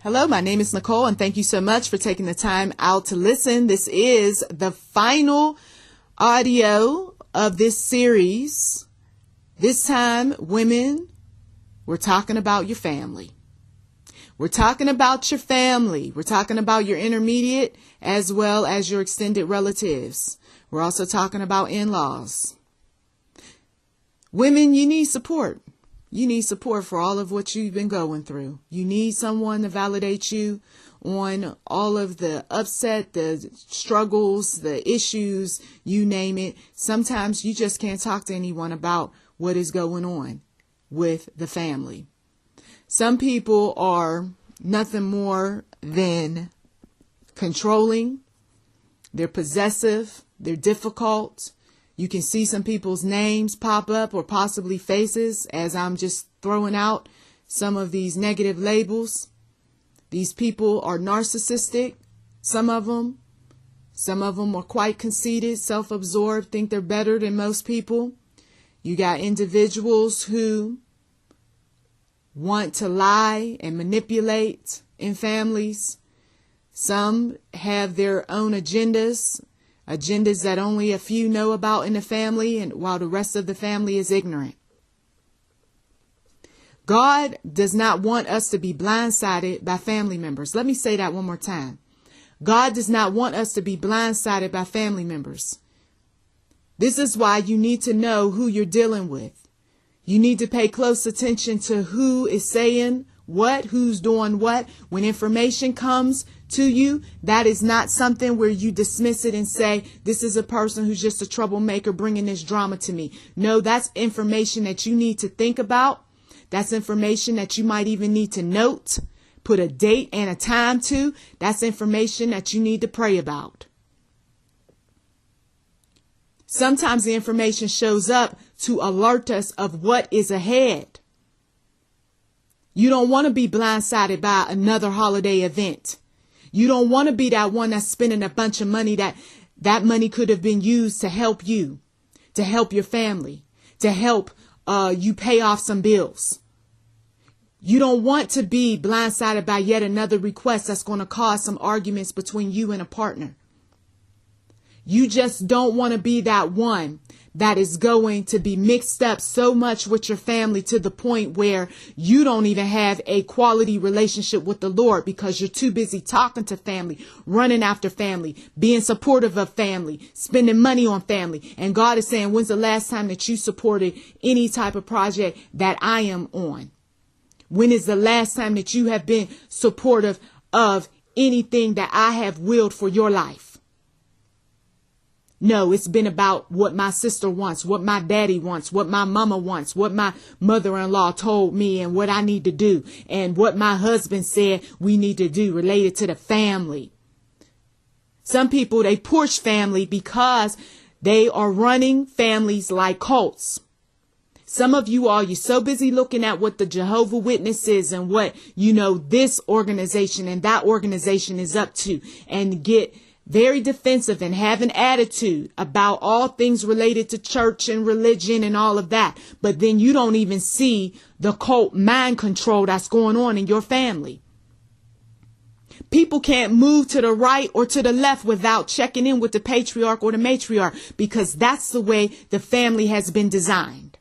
Hello, my name is Nicole, and thank you so much for taking the time out to listen. This is the final audio of this series. This time, women, we're talking about your family. We're talking about your family. We're talking about your intermediate as well as your extended relatives. We're also talking about in-laws. Women, you need support. You need support for all of what you've been going through. You need someone to validate you on all of the upset, the struggles, the issues, you name it. Sometimes you just can't talk to anyone about what is going on with the family. Some people are nothing more than controlling. They're possessive. They're difficult. You can see some people's names pop up or possibly faces as I'm just throwing out some of these negative labels. These people are narcissistic. Some of them are quite conceited, self-absorbed, think they're better than most people. You got individuals who want to lie and manipulate in families. Some have their own agendas that only a few know about in the family, and while the rest of the family is ignorant. God does not want us to be blindsided by family members. Let me say that one more time. God does not want us to be blindsided by family members. This is why you need to know who you're dealing with. You need to pay close attention to who is saying what, who's doing what. When information comes to you, that is not something where you dismiss it and say, this is a person who's just a troublemaker bringing this drama to me. No, that's information that you need to think about. That's information that you might even need to note, put a date and a time to. That's information that you need to pray about. Sometimes the information shows up to alert us of what is ahead. You don't want to be blindsided by another holiday event. You don't want to be that one that's spending a bunch of money that money could have been used to help you, to help your family, to help you pay off some bills. You don't want to be blindsided by yet another request that's going to cause some arguments between you and a partner. You just don't want to be that one that is going to be mixed up so much with your family to the point where you don't even have a quality relationship with the Lord because you're too busy talking to family, running after family, being supportive of family, spending money on family. And God is saying, when's the last time that you supported any type of project that I am on? When is the last time that you have been supportive of anything that I have willed for your life? No, it's been about what my sister wants, what my daddy wants, what my mama wants, what my mother-in-law told me and what I need to do, and what my husband said we need to do related to the family. Some people, they push family because they are running families like cults. Some of you all, you're so busy looking at what the Jehovah's Witnesses and what, this organization and that organization is up to, and get very defensive and have an attitude about all things related to church and religion and all of that. But then you don't even see the cult mind control that's going on in your family. People can't move to the right or to the left without checking in with the patriarch or the matriarch, because that's the way the family has been designed.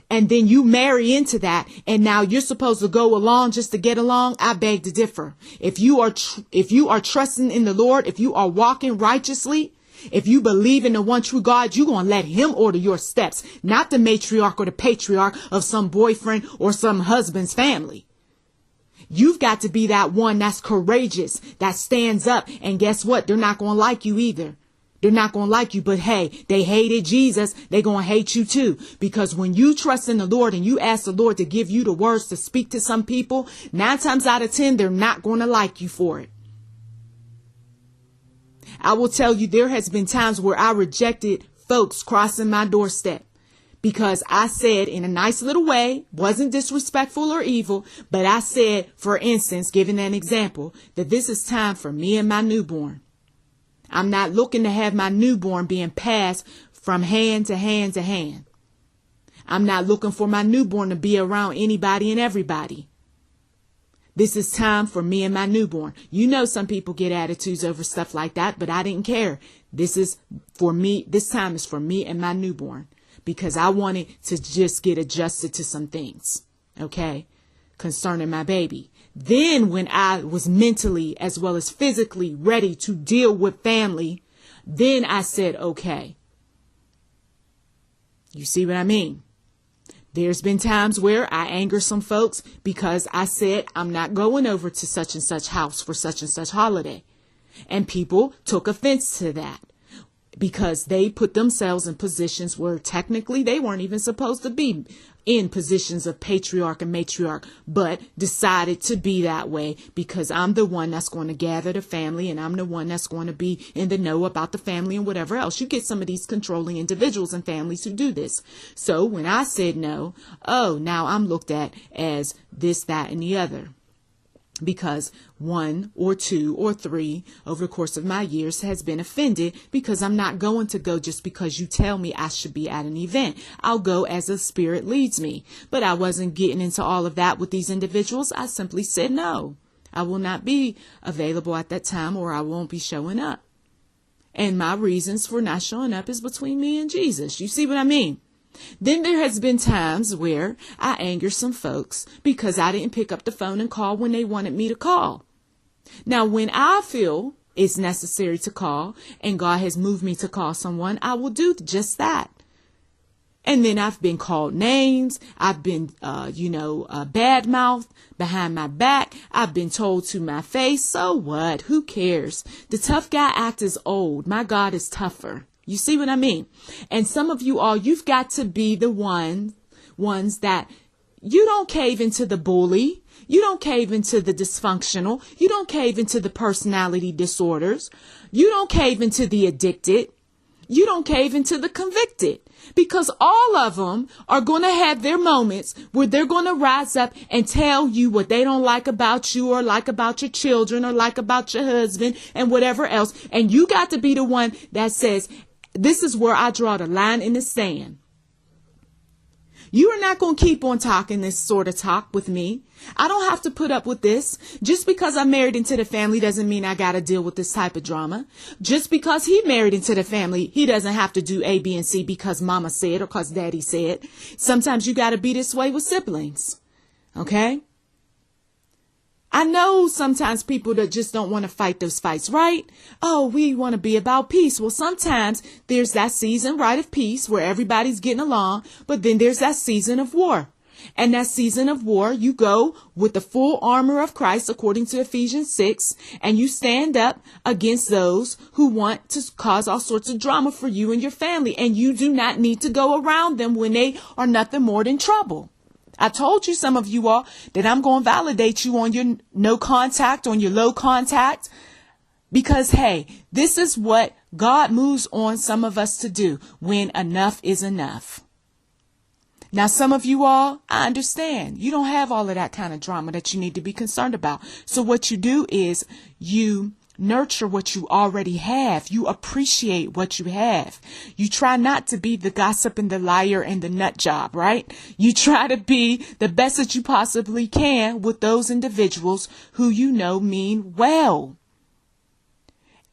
And then you marry into that, and now you're supposed to go along just to get along. I beg to differ. If you are trusting in the Lord, if you are walking righteously, if you believe in the one true God, you're going to let him order your steps, not the matriarch or the patriarch of some boyfriend or some husband's family. You've got to be that one that's courageous, that stands up. And guess what? They're not going to like you either. They're not going to like you, but hey, they hated Jesus. They're going to hate you too. Because when you trust in the Lord and you ask the Lord to give you the words to speak to some people, 9 times out of 10, they're not going to like you for it. I will tell you, there has been times where I rejected folks crossing my doorstep because I said in a nice little way, wasn't disrespectful or evil, but I said, for instance, giving an example, that this is time for me and my newborn. I'm not looking to have my newborn being passed from hand to hand to hand. I'm not looking for my newborn to be around anybody and everybody. This is time for me and my newborn. You know, some people get attitudes over stuff like that, but I didn't care. This is for me. This time is for me and my newborn because I wanted to just get adjusted to some things, okay, concerning my baby. Then when I was mentally as well as physically ready to deal with family, then I said, okay. You see what I mean? There's been times where I anger some folks because I said I'm not going over to such and such house for such and such holiday. And people took offense to that because they put themselves in positions where technically they weren't even supposed to be in positions of patriarch and matriarch, but decided to be that way because I'm the one that's going to gather the family and I'm the one that's going to be in the know about the family and whatever else. You get some of these controlling individuals and families who do this. So when I said no, now I'm looked at as this, that, and the other. Because one or two or three over the course of my years has been offended because I'm not going to go just because you tell me I should be at an event. I'll go as the Spirit leads me. But I wasn't getting into all of that with these individuals. I simply said no. I will not be available at that time or I won't be showing up. And my reasons for not showing up is between me and Jesus. You see what I mean? Then there has been times where I anger some folks because I didn't pick up the phone and call when they wanted me to call. Now, when I feel it's necessary to call and God has moved me to call someone, I will do just that. And then I've been called names. I've been, bad-mouthed behind my back. I've been told to my face. So what? Who cares? The tough guy act is old. My God is tougher. You see what I mean? And some of you all, you've got to be the ones that you don't cave into the bully. You don't cave into the dysfunctional. You don't cave into the personality disorders. You don't cave into the addicted. You don't cave into the convicted, because all of them are going to have their moments where they're going to rise up and tell you what they don't like about you or like about your children or like about your husband and whatever else. And you got to be the one that says, this is where I draw the line in the sand. You are not going to keep on talking this sort of talk with me. I don't have to put up with this. Just because I'm married into the family doesn't mean I got to deal with this type of drama. Just because he married into the family, he doesn't have to do A, B, and C because mama said or because daddy said. Sometimes you got to be this way with siblings. Okay? I know sometimes people that just don't want to fight those fights, right? Oh, we want to be about peace. Well, sometimes there's that season, right, of peace where everybody's getting along, but then there's that season of war. And that season of war, you go with the full armor of Christ, according to Ephesians 6, and you stand up against those who want to cause all sorts of drama for you and your family. And you do not need to go around them when they are nothing more than trouble. I told you, some of you all, that I'm going to validate you on your no contact, on your low contact, because, hey, this is what God moves on some of us to do when enough is enough. Now, some of you all, I understand you don't have all of that kind of drama that you need to be concerned about. So what you do is you nurture what you already have. You appreciate what you have. You try not to be the gossip and the liar and the nut job, right? You try to be the best that you possibly can with those individuals who you know mean well.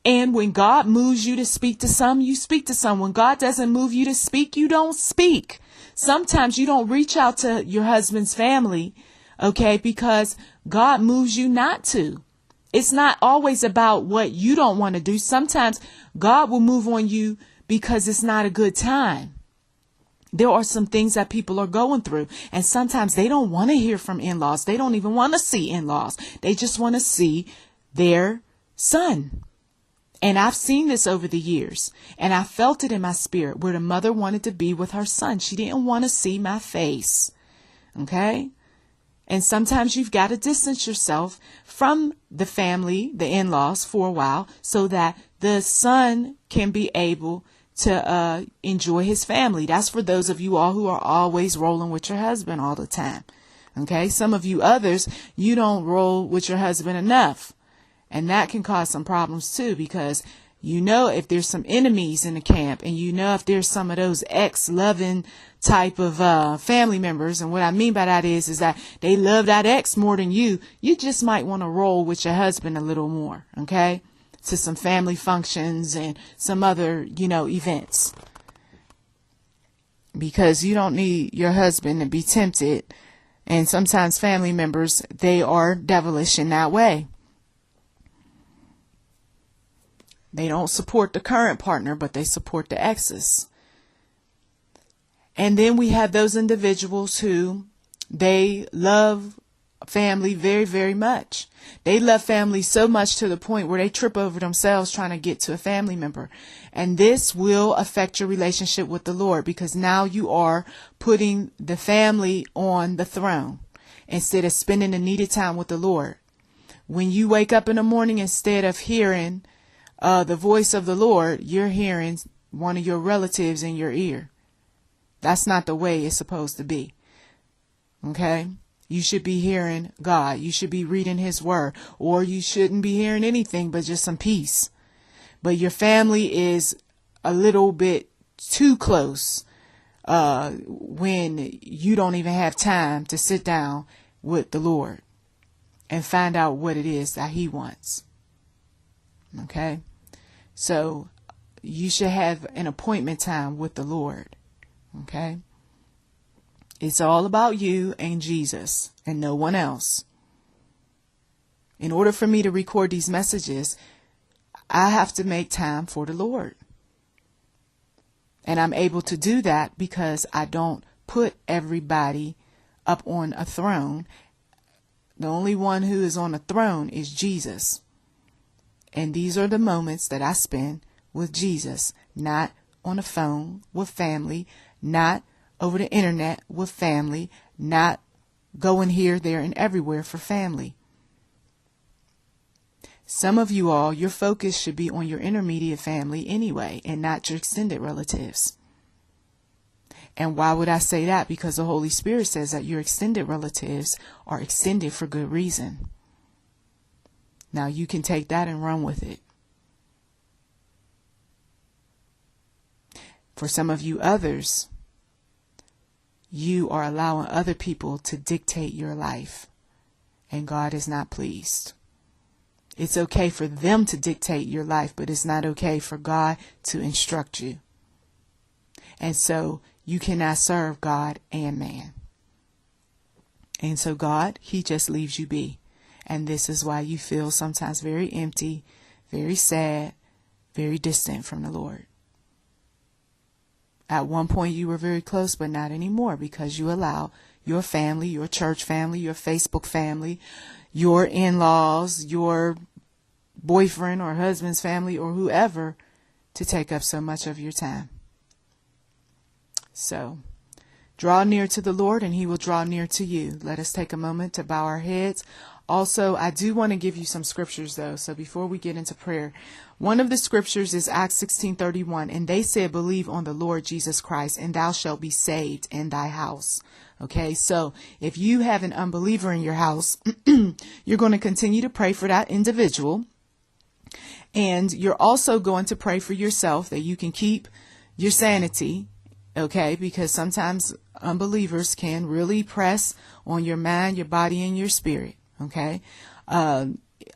And when God moves you to speak to some, you speak to some. When God doesn't move you to speak, you don't speak. Sometimes you don't reach out to your husband's family, okay, because God moves you not to. It's not always about what you don't want to do. Sometimes God will move on you because it's not a good time. There are some things that people are going through, and sometimes they don't want to hear from in-laws. They don't even want to see in-laws. They just want to see their son. And I've seen this over the years, and I felt it in my spirit where the mother wanted to be with her son. She didn't want to see my face. Okay? And sometimes you've got to distance yourself from the family, the in-laws, for a while so that the son can be able to enjoy his family. That's for those of you all who are always rolling with your husband all the time. Okay? Some of you others, you don't roll with your husband enough. And that can cause some problems too, because You know if there's some enemies in the camp, and you know if there's some of those ex-loving type of family members. And what I mean by that is that they love that ex more than you. You just might want to roll with your husband a little more, okay? To some family functions and some other, events. Because you don't need your husband to be tempted. And sometimes family members, they are devilish in that way. They don't support the current partner, but they support the exes. And then we have those individuals who they love family very, very much. They love family so much to the point where they trip over themselves trying to get to a family member. And this will affect your relationship with the Lord, because now you are putting the family on the throne instead of spending the needed time with the Lord. When you wake up in the morning, instead of hearing the voice of the Lord, you're hearing one of your relatives in your ear. That's not the way it's supposed to be. Okay? You should be hearing God. You should be reading His Word. Or you shouldn't be hearing anything but just some peace. But your family is a little bit too close when you don't even have time to sit down with the Lord and find out what it is that He wants. Okay? So you should have an appointment time with the Lord. Okay? It's all about you and Jesus and no one else. In order for me to record these messages, I have to make time for the Lord. And I'm able to do that because I don't put everybody up on a throne. The only one who is on a throne is Jesus. And these are the moments that I spend with Jesus, not on the phone with family, not over the internet with family, not going here, there, and everywhere for family. Some of you all, your focus should be on your intermediate family anyway, and not your extended relatives. And why would I say that? Because the Holy Spirit says that your extended relatives are extended for good reason. Now you can take that and run with it. For some of you others, you are allowing other people to dictate your life, and God is not pleased. It's okay for them to dictate your life, but it's not okay for God to instruct you. And so you cannot serve God and man. And so God, He just leaves you be. And this is why you feel sometimes very empty, very sad, very distant from the Lord. At one point you were very close, but not anymore, because you allow your family, your church family, your Facebook family, your in-laws, your boyfriend or husband's family or whoever to take up so much of your time. So draw near to the Lord and He will draw near to you. Let us take a moment to bow our heads. Also, I do want to give you some scriptures, though. So before we get into prayer, one of the scriptures is Acts 16:31. And they said, believe on the Lord Jesus Christ, and thou shalt be saved in thy house. Okay, so if you have an unbeliever in your house, you're going to continue to pray for that individual. And you're also going to pray for yourself that you can keep your sanity. Okay, because sometimes unbelievers can really press on your mind, your body, and your spirit. Okay.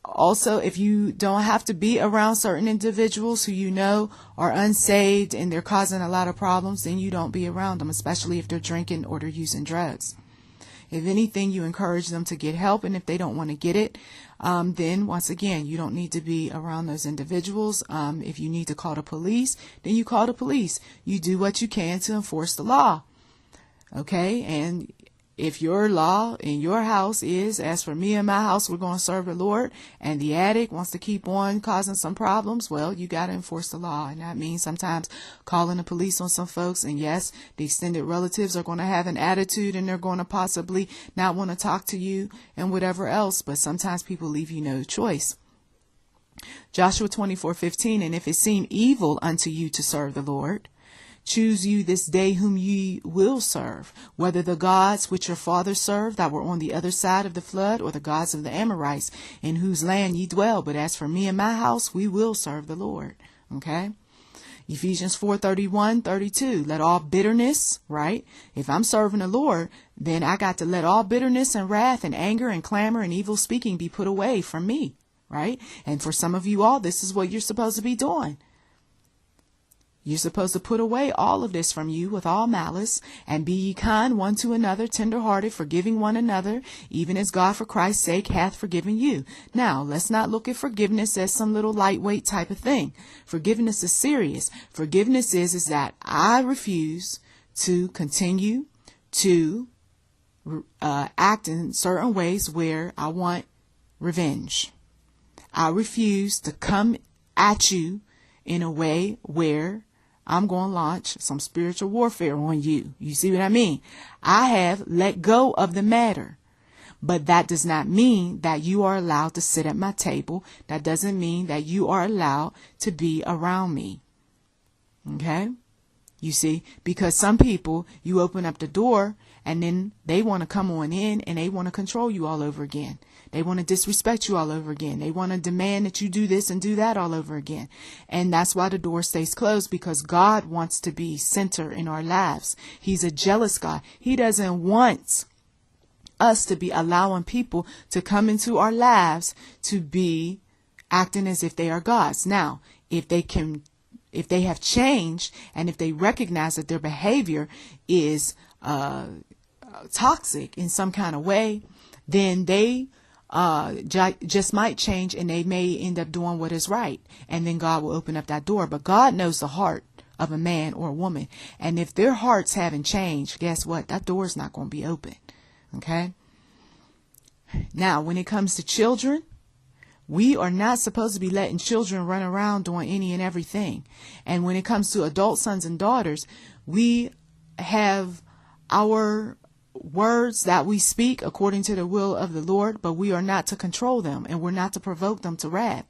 Also, if you don't have to be around certain individuals who you know are unsaved and they're causing a lot of problems, then you don't be around them, especially if they're drinking or they're using drugs. If anything, you encourage them to get help. And if they don't want to get it, then once again, you don't need to be around those individuals. If you need to call the police, then you call the police. You do what you can to enforce the law. Okay. And if your law in your house is, as for me and my house, we're going to serve the Lord, and the addict wants to keep on causing some problems, well, you got to enforce the law. And that means sometimes calling the police on some folks. And yes, the extended relatives are going to have an attitude, and they're going to possibly not want to talk to you and whatever else. But sometimes people leave you no choice. Joshua 24:15, and if it seem evil unto you to serve the Lord, choose you this day whom ye will serve, whether the gods which your fathers served that were on the other side of the flood, or the gods of the Amorites, in whose land ye dwell. But as for me and my house, we will serve the Lord. Okay. Ephesians 4:31-32. Let all bitterness, right? If I'm serving the Lord, then I got to let all bitterness and wrath and anger and clamor and evil speaking be put away from me, right? And for some of you all, this is what you're supposed to be doing. You're supposed to put away all of this from you with all malice, and be ye kind one to another, tenderhearted, forgiving one another, even as God for Christ's sake hath forgiven you. Now, let's not look at forgiveness as some little lightweight type of thing. Forgiveness is serious. Forgiveness is that I refuse to continue to act in certain ways where I want revenge. I refuse to come at you in a way where I'm going to launch some spiritual warfare on you. You see what I mean? I have let go of the matter. But that does not mean that you are allowed to sit at my table. That doesn't mean that you are allowed to be around me. Okay? You see, because some people, you open up the door and then they want to come on in and they want to control you all over again. They want to disrespect you all over again. They want to demand that you do this and do that all over again. And that's why the door stays closed, because God wants to be center in our lives. He's a jealous God. He doesn't want us to be allowing people to come into our lives to be acting as if they are gods. Now, if they have changed and if they recognize that their behavior is toxic in some kind of way, then they just might change and they may end up doing what is right. And then God will open up that door. But God knows the heart of a man or a woman. And if their hearts haven't changed, guess what? That door is not going to be open. Okay. Now, when it comes to children, we are not supposed to be letting children run around doing any and everything. And when it comes to adult sons and daughters, we have our words that we speak according to the will of the Lord, but we are not to control them and we're not to provoke them to wrath.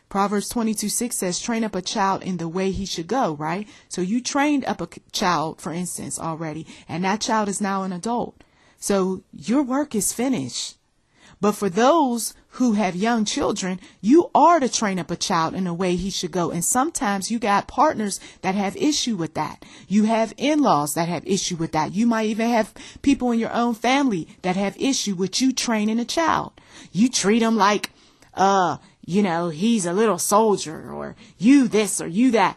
Proverbs 22:6 says, train up a child in the way he should go, right? So you trained up a child, for instance, already, and that child is now an adult. So your work is finished. But for those who have young children, you are to train up a child in the way he should go. And sometimes you got partners that have issue with that. You have in-laws that have issue with that. You might even have people in your own family that have issue with you training a child. You treat him like, he's a little soldier, or you this or you that.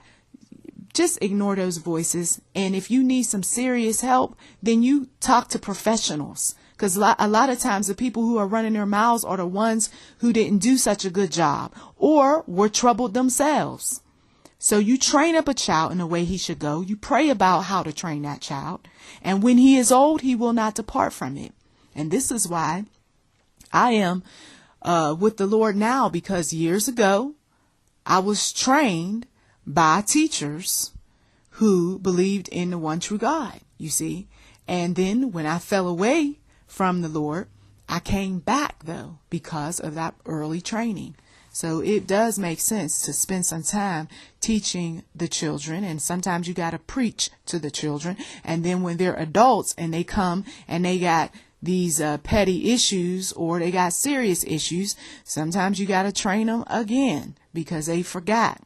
Just ignore those voices. And if you need some serious help, then you talk to professionals. Because a lot of times the people who are running their mouths are the ones who didn't do such a good job or were troubled themselves. So you train up a child in the way he should go. You pray about how to train that child. And when he is old, he will not depart from it. And this is why I am with the Lord now, because years ago I was trained by teachers who believed in the one true God, you see. And then when I fell away from the Lord, I came back, though, because of that early training. So it does make sense to spend some time teaching the children. And sometimes you got to preach to the children. And then when they're adults and they come and they got these petty issues or they got serious issues, sometimes you got to train them again because they forgot.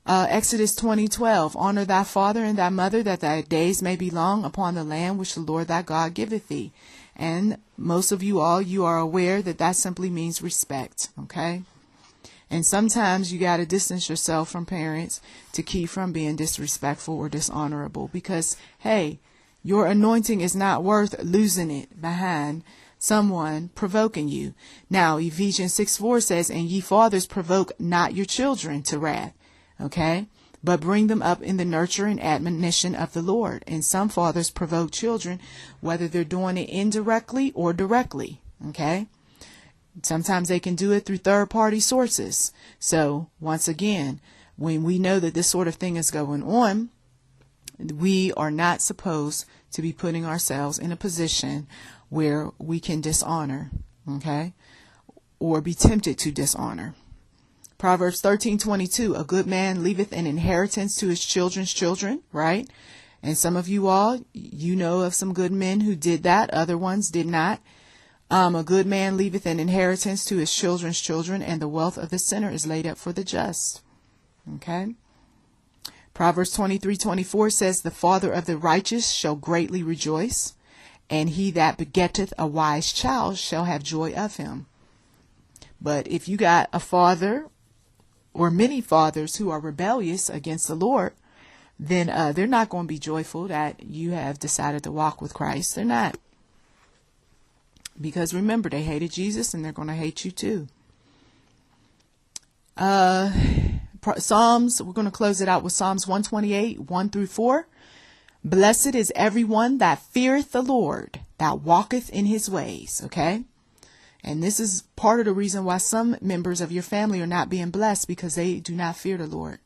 Exodus 20:12, honor thy father and thy mother, that thy days may be long upon the land which the Lord thy God giveth thee. And most of you all, you are aware that that simply means respect. Okay. And sometimes you got to distance yourself from parents to keep from being disrespectful or dishonorable, because, hey, your anointing is not worth losing it behind someone provoking you. Now, Ephesians 6:4 says, and ye fathers provoke not your children to wrath. Okay, but bring them up in the nurture and admonition of the Lord. And some fathers provoke children, whether they're doing it indirectly or directly. Okay, sometimes they can do it through third-party sources. So once again, when we know that this sort of thing is going on, we are not supposed to be putting ourselves in a position where we can dishonor, okay, or be tempted to dishonor. Proverbs 13:22, a good man leaveth an inheritance to his children's children, right? And some of you all, you know of some good men who did that. Other ones did not. A good man leaveth an inheritance to his children's children, and the wealth of the sinner is laid up for the just. Okay. Proverbs 23:24 says, the father of the righteous shall greatly rejoice, and he that begetteth a wise child shall have joy of him. But if you got a father or many fathers who are rebellious against the Lord, then they're not going to be joyful that you have decided to walk with Christ. They're not. Because remember, they hated Jesus and they're going to hate you too. Psalms, we're going to close it out with Psalms 128, 1-4. Blessed is everyone that feareth the Lord, that walketh in his ways. Okay. And this is part of the reason why some members of your family are not being blessed, because they do not fear the Lord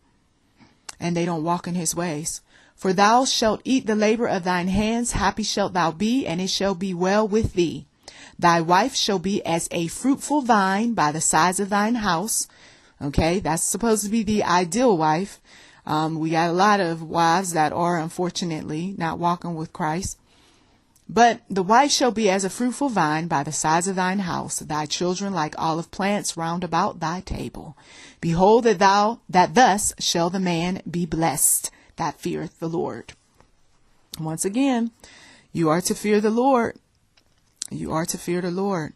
and they don't walk in his ways. For thou shalt eat the labor of thine hands, happy shalt thou be, and it shall be well with thee. Thy wife shall be as a fruitful vine by the sides of thine house. Okay, that's supposed to be the ideal wife. We got a lot of wives that are unfortunately not walking with Christ. But the wife shall be as a fruitful vine by the sides of thine house, thy children like olive plants round about thy table. Behold that thus shall the man be blessed that feareth the Lord. Once again, you are to fear the Lord. You are to fear the Lord.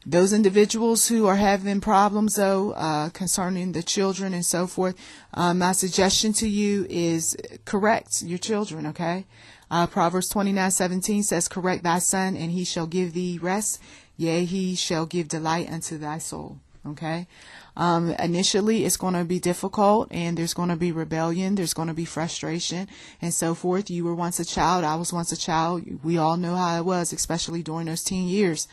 Those individuals who are having problems, though, concerning the children and so forth, my suggestion to you is correct your children, okay? Proverbs 29:17 says, correct thy son, and he shall give thee rest. Yea, he shall give delight unto thy soul. Okay. Initially, it's going to be difficult, and there's going to be rebellion. There's going to be frustration and so forth. You were once a child. I was once a child. We all know how it was, especially during those teen years.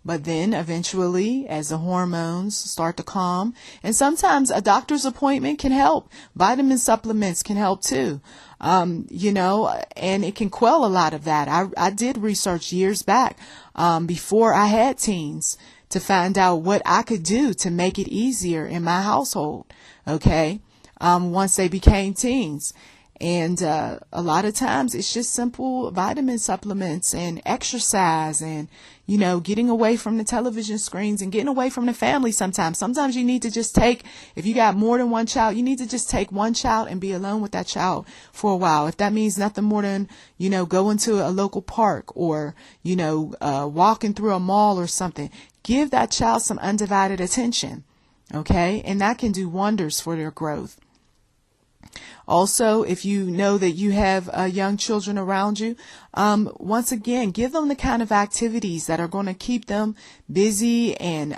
But then eventually, as the hormones start to calm, and sometimes a doctor's appointment can help. Vitamin supplements can help too. And it can quell a lot of that. I did research years back, before I had teens, to find out what I could do to make it easier in my household. Okay. Once they became teens. And a lot of times it's just simple vitamin supplements and exercise and, getting away from the television screens and getting away from the family sometimes. Sometimes you need to just if you got more than one child, you need to just take one child and be alone with that child for a while. If that means nothing more than, going to a local park or, walking through a mall or something, give that child some undivided attention. Okay. And that can do wonders for their growth. Also, if you know that you have young children around you, once again, give them the kind of activities that are going to keep them busy and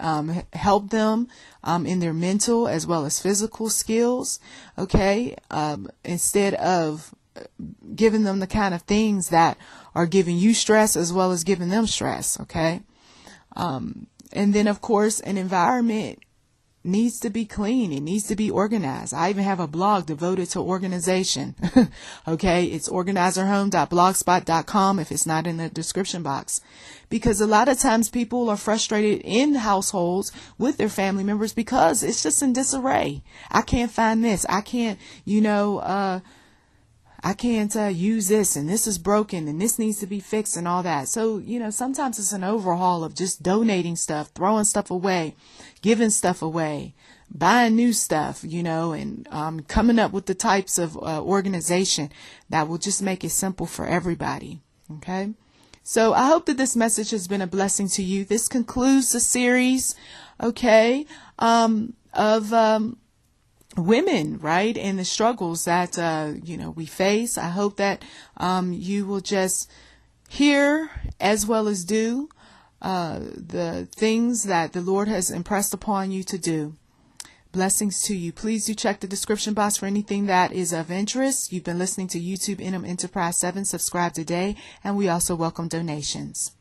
help them in their mental as well as physical skills. Okay, instead of giving them the kind of things that are giving you stress as well as giving them stress. Okay, and then of course an environment needs to be clean. It needs to be organized. I even have a blog devoted to organization. Okay. It's organizerhome.blogspot.com if it's not in the description box, because a lot of times people are frustrated in households with their family members because it's just in disarray. I can't find this. I can't, use this, and this is broken, and this needs to be fixed and all that. So, sometimes it's an overhaul of just donating stuff, throwing stuff away, giving stuff away, buying new stuff, and coming up with the types of organization that will just make it simple for everybody. Okay. So I hope that this message has been a blessing to you. This concludes the series, okay, of women, right, and the struggles that we face. I hope that you will just hear as well as do the things that the Lord has impressed upon you to do. Blessings to you. Please do check the description box for anything that is of interest. You've been listening to YouTube NM Enterprise 7. Subscribe today, and we also welcome donations.